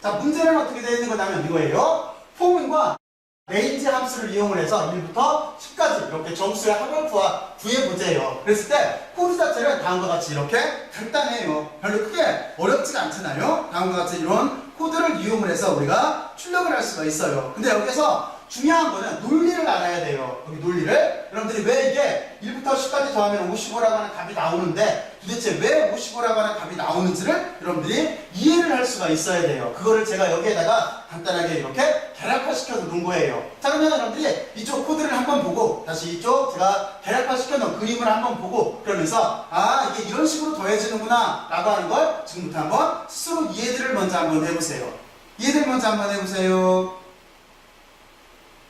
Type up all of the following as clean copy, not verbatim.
자, 문제는 어떻게 되어 있는 거냐면 이거예요. 포문과 레인지 함수를 이용을 해서 1부터 10까지 이렇게 정수의 합을 구해보재요. 그랬을 때 코드 자체는 다음과 같이 이렇게 간단해요. 별로 크게 어렵지가 않잖아요. 다음과 같이 이런 코드를 이용을 해서 우리가 출력을 할 수가 있어요. 근데 여기서 중요한 거는 논리를 알아야 돼요. 여기 논리를. 여러분들이 왜 이게 1부터 10까지 더하면 55라고 하는 답이 나오는데 도대체 왜 55라고 하는 답이 나오는지를 여러분들이 이해를 할 수가 있어야 돼요. 그거를 제가 여기에다가 간단하게 이렇게 계략화시켜서 놓은 거예요. 자, 그러면 여러분들이 이쪽 코드를 한번 보고 다시 이쪽 제가 계략화시켜 놓은 그림을 한번 보고 그러면서 아, 이게 이런 식으로 더해지는구나 라고 하는 걸 지금부터 한번 스스로 이해들을 먼저 한번 해보세요. 이해들 먼저 한번 해보세요.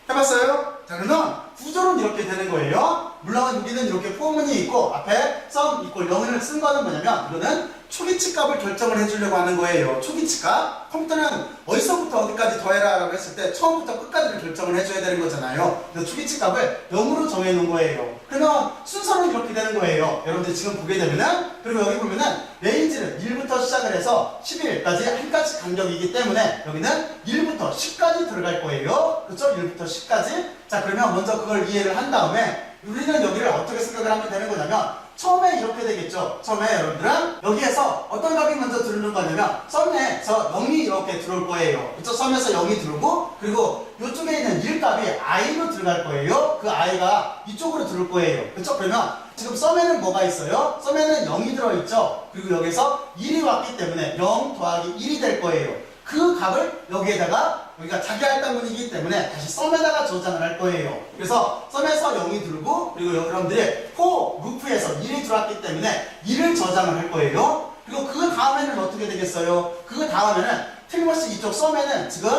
해봤어요? 자, 그러면 구조는 이렇게 되는 거예요. 물론 여기는 이렇게 포문이 있고 앞에 sum equal 0을 쓴 거는 뭐냐면 이거는 초기치 값을 결정을 해주려고 하는 거예요. 초기치 값. 컴퓨터는 어디서부터 어디까지 더해라 라고 했을 때 처음부터 끝까지를 결정을 해줘야 되는 거잖아요. 그래서 초기치 값을 0으로 정해놓은 거예요. 그러면 순서는 이렇게 되는 거예요. 여러분들 지금 보게 되면은, 그리고 여기 보면은 레인지는 1부터 시작을 해서 11까지 한 가지 간격이기 때문에 여기는 1부터 10까지 들어갈 거예요. 그렇죠? 1부터 10까지. 자, 그러면 먼저 그걸 이해를 한 다음에 우리는 여기를 어떻게 생각을 하면 되는 거냐면 처음에 이렇게 되겠죠. 처음에 여러분들은 여기에서 어떤 값이 먼저 들어오는 거냐면 썸에서 0이 이렇게 들어올 거예요. 그쵸? 썸에서 0이 들어오고 그리고 이쪽에 있는 1값이 i로 들어갈 거예요. 그 i가 이쪽으로 들어올 거예요. 그쵸? 그러면 지금 썸에는 뭐가 있어요? 썸에는 0이 들어있죠. 그리고 여기서 1이 왔기 때문에 0 더하기 1이 될 거예요. 그 값을 여기에다가 여기가 자기 할당문이기 때문에 다시 썸에다가 저장을 할 거예요. 그래서 썸에서 0이 들고 그리고 여러분들이 for 루프에서 1이 들어왔기 때문에 1을 저장을 할 거예요. 그리고 그 다음에는 어떻게 되겠어요? 그 다음에는 틀림없이 이쪽 썸에는 지금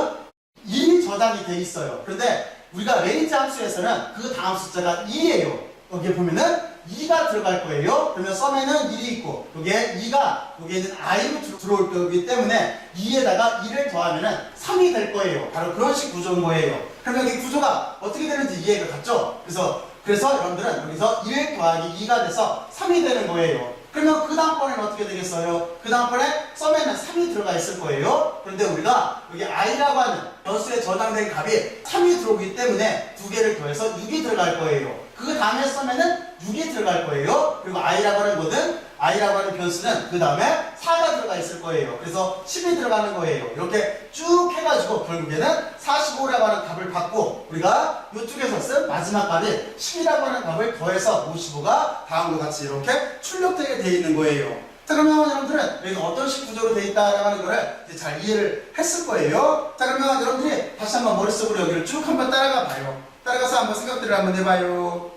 1이 저장이 돼 있어요. 그런데 우리가 레인지 함수에서는 그 다음 숫자가 2예요. 여기 보면은 2가 들어갈 거예요. 그러면 썸에는 1이 있고 여기에 2가 여기에는 i로 들어올 거기 때문에 2에다가 1을 더하면은 3이 될 거예요. 바로 그런 식 구조인 거예요. 그러면 이 구조가 어떻게 되는지 이해가 갔죠? 그래서 여러분들은 여기서 1 더하기 2가 돼서 3이 되는 거예요. 그러면 그 다음번에는 어떻게 되겠어요? 그 다음번에 썸에는 3이 들어가 있을 거예요. 그런데 우리가 여기 i라고 하는 변수에 저장된 값이 3이 들어오기 때문에 두 개를 더해서 6이 들어갈 거예요. 그 다음에 썸에는 6이 들어갈 거예요. 그리고 i라고 하는 거는 i라고 하는 변수는 그 다음에 4가 들어가 있을 거예요. 그래서 10이 들어가는 거예요. 이렇게 쭉 해가지고 결국에는 45라고 하는 값을 받고 우리가 이쪽에서 쓴 마지막 값이 10이라고 하는 값을 더해서 55가 다음과 같이 이렇게 출력되게 되어 있는 거예요. 자, 그러면 여러분들은 여기가 어떤 식 구조로 되어 있다라고 하는 거를 이제 잘 이해를 했을 거예요. 자, 그러면 여러분들이 다시 한번 머릿속으로 여기를 쭉 한번 따라가 봐요. 따라가서 한번 생각들을 한번 해봐요.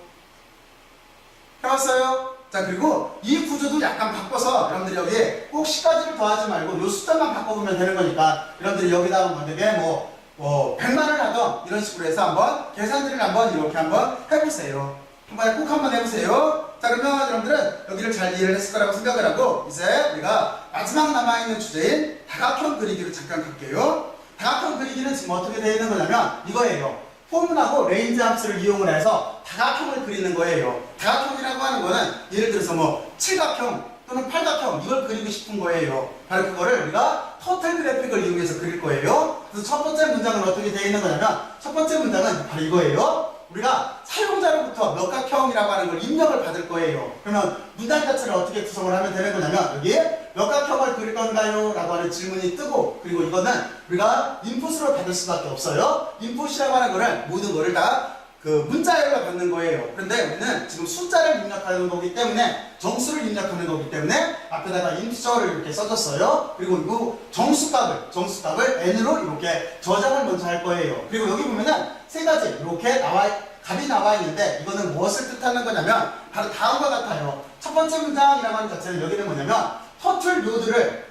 해봤어요? 자, 그리고 이 구조도 약간 바꿔서 여러분들이 여기에 꼭 10까지를 더하지 말고 요 숫자만 바꿔보면 되는 거니까 여러분들이 여기다가 만약에 뭐 100만을 하던 이런 식으로 해서 한번 계산들을 한번 이렇게 한번 해보세요. 꼭 한번 해보세요. 자, 그러면 여러분들은 여기를 잘 이해를 했을 거라고 생각을 하고 이제 우리가 마지막 남아있는 주제인 다각형 그리기로 잠깐 갈게요. 다각형 그리기는 지금 어떻게 되어 있는 거냐면 이거예요. 포문하고 레인지 함수를 이용을 해서 다각형을 그리는 거예요. 다각형이라고 하는 거는 예를 들어서 뭐 칠각형 또는 팔각형 이걸 그리고 싶은 거예요. 바로 그거를 우리가 터틀 그래픽을 이용해서 그릴 거예요. 그래서 첫 번째 문장은 어떻게 되어 있는 거냐면 첫 번째 문장은 바로 이거예요. 우리가 사용자로부터 몇 각형이라고 하는 걸 입력을 받을 거예요. 그러면 문장 자체를 어떻게 구성을 하면 되는 거냐면 여기에 몇 각형을 그릴 건가요? 라고 하는 질문이 뜨고 그리고 이거는 우리가 인풋으로 받을 수밖에 없어요. 인풋이라고 하는 거는 모든 거를 다 그 문자열로 받는 거예요. 그런데 우리는 지금 숫자를 입력하는 거기 때문에 정수를 입력하는 거기 때문에 앞에다가 인티저를 이렇게 써줬어요. 그리고 이 정수값을 n으로 이렇게 저장을 먼저 할 거예요. 그리고 여기 보면은 세 가지 이렇게 값이 나와 있는데 이거는 무엇을 뜻하는 거냐면 바로 다음과 같아요. 첫 번째 문장이라고 하는 자체는 여기는 뭐냐면 터틀 묘드를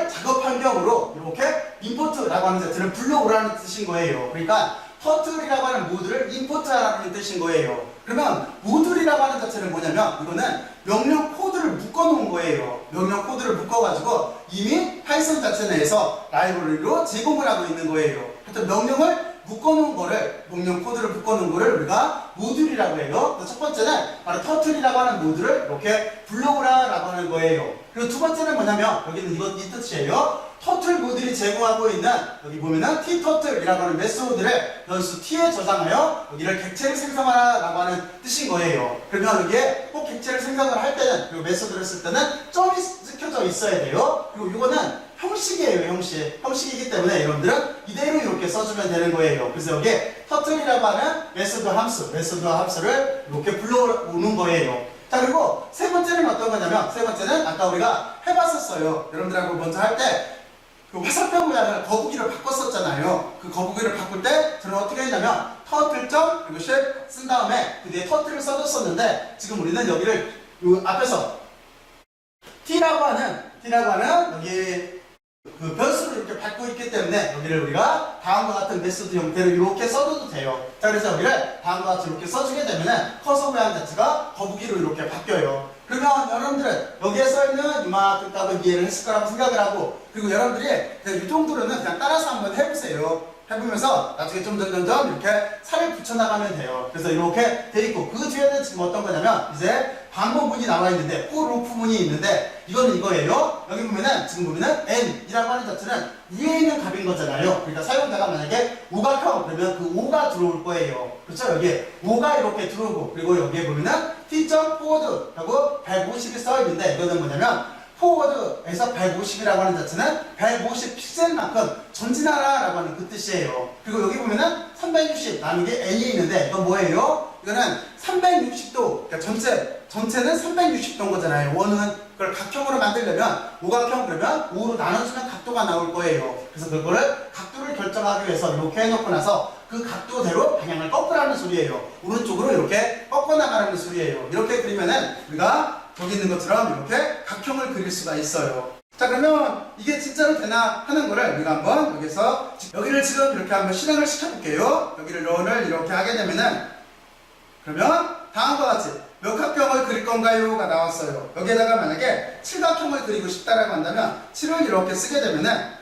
작업 환경으로 이렇게 임포트라고 하는 자체는 불러오라는 뜻인 거예요. 그러니까 터틀이라고 하는 모듈을 임포트하라는 뜻인 거예요. 그러면 모듈이라고 하는 자체는 뭐냐면 이거는 명령 코드를 묶어놓은 거예요. 명령 코드를 묶어가지고 이미 파이썬 자체 내에서 라이브러리로 제공을 하고 있는 거예요. 하여튼 명령을 묶어놓은 거를, 목록 코드를 묶어놓은 거를 우리가 모듈이라고 해요. 그래서 첫 번째는 바로 터틀이라고 하는 모듈을 이렇게 불러오라라고 하는 거예요. 그리고 두 번째는 뭐냐면 여기는 이 뜻이에요. 터틀 모듈이 제공하고 있는 여기 보면은 tturtle이라고 하는 메소드를 변수 t에 저장하여 여기를 객체를 생성하라라고 하는 뜻인 거예요. 그러면 여기에 꼭 객체를 생성을 할 때는, 그리고 메소드를 쓸 때는 점이 찍혀져 있어야 돼요. 그리고 이거는 형식이에요. 형식이기 때문에 여러분들은 이대로 이렇게 써주면 되는 거예요. 그래서 여기에 터틀이라고 하는 메소드 함수를 이렇게 불러오는 거예요. 자, 그리고 세 번째는 어떤 거냐면, 세 번째는 아까 우리가 해봤었어요. 여러분들하고 먼저 할 때 그 화살표 모양을 거북이를 바꿨었잖아요. 그 거북이를 바꿀 때 저는 어떻게 했냐면 터틀점 그리고 쉘 쓴 다음에 그 뒤에 터틀을 써줬었는데, 지금 우리는 여기를 요 앞에서 t라고 하는 여기 그 변수를 이렇게 밟고 있기 때문에 여기를 우리가 다음과 같은 메소드 형태로 이렇게 써줘도 돼요. 자, 그래서 여기를 다음과 같이 이렇게 써주게 되면은 커서 모양 자체가 거북이로 이렇게 바뀌어요. 그러면 여러분들은 여기에 써있는 이만큼 값을 이해를 했을 거라고 생각을 하고, 그리고 여러분들이 그냥 이 정도로는 그냥 따라서 한번 해보세요. 해보면서 나중에 점점 이렇게 살을 붙여나가면 돼요. 그래서 이렇게 돼 있고, 그 뒤에는 지금 어떤 거냐면 이제 반복문이 나와 있는데, for loop문이 있는데, 이거는 이거예요. 여기 보면은 지금 보면은 n이라고 하는 자체는 위에 있는 값인 거잖아요. 그러니까 사용자가 만약에 5가 켜 그러면 그 5가 들어올 거예요. 그렇죠? 여기에 5가 이렇게 들어오고, 그리고 여기에 보면은 t.forward라고 150이 써 있는데, 이거는 뭐냐면 포워드에서 150이라고 하는 자체는 150 픽셀만큼 전진하라라고 하는 그 뜻이에요. 그리고 여기 보면은 360 나누기 n이 있는데, 이건 뭐예요? 이거는 360도, 그러니까 전체는 360도인 거잖아요. 원은 그걸 각형으로 만들려면 오각형 그러면 5로 나눠주면 각도가 나올 거예요. 그래서 그거를 각도를 결정하기 위해서 이렇게 해놓고 나서 그 각도대로 방향을 꺾으라는 소리예요. 오른쪽으로 이렇게 꺾어 나가라는 소리예요. 이렇게 그리면은 우리가 저기 있는 것처럼 이렇게 각형을 그릴 수가 있어요. 자, 그러면 이게 진짜로 되나 하는 거를 우리가 한번 여기서 여기를 지금 이렇게 한번 실행을 시켜볼게요. 여기를 런을 이렇게 하게 되면은, 그러면 다음과 같이 몇 각형을 그릴 건가요?가 나왔어요. 여기에다가 만약에 칠각형을 그리고 싶다라고 한다면 7을 이렇게 쓰게 되면은,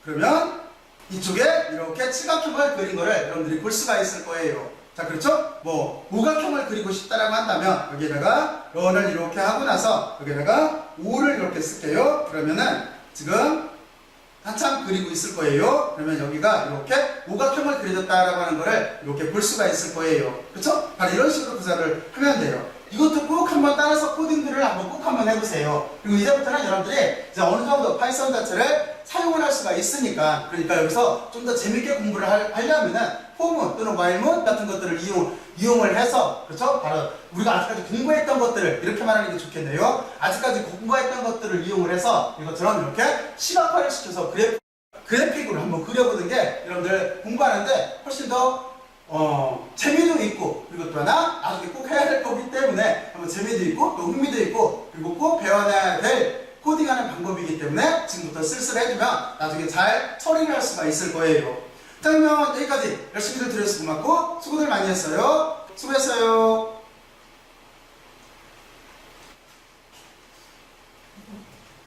그러면 이쪽에 이렇게 칠각형을 그린 거를 여러분들이 볼 수가 있을 거예요. 자, 그렇죠? 뭐 오각형을 그리고 싶다라고 한다면 여기에다가 런을 이렇게 하고 나서 여기에다가 5를 이렇게 쓸게요. 그러면은 지금 한참 그리고 있을 거예요. 그러면 여기가 이렇게 오각형을 그려졌다라고 하는 거를 이렇게 볼 수가 있을 거예요. 그렇죠? 바로 이런 식으로 구사를 하면 돼요. 이것도 꼭 한번 따라서 코딩들을 꼭 한번 해보세요. 그리고 이제부터는 여러분들이 이제 어느 정도 파이썬 자체를 사용을 할 수가 있으니까, 그러니까 여기서 좀 더 재밌게 공부를 하려면은 포문 또는 while문 같은 것들을 이용을 해서, 그렇죠? 바로 우리가 아직까지 공부했던 것들을, 이렇게 말하는 게 좋겠네요. 아직까지 공부했던 것들을 이용을 해서 이것처럼 이렇게 시각화를 시켜서 그래픽으로 한번 그려보는 게 여러분들 공부하는데 훨씬 더 재미도 있고, 그리고 또 하나 나중에 꼭 해야 될 거기 때문에 한번 재미도 있고 또 흥미도 있고, 그리고 꼭 배워야 될 코딩하는 방법이기 때문에 지금부터 슬슬 해주면 나중에 잘 처리를 할 수가 있을 거예요. 자, 그러면 여기까지 열심히들 들으셔서 고맙고 수고들 많이 했어요. 수고했어요.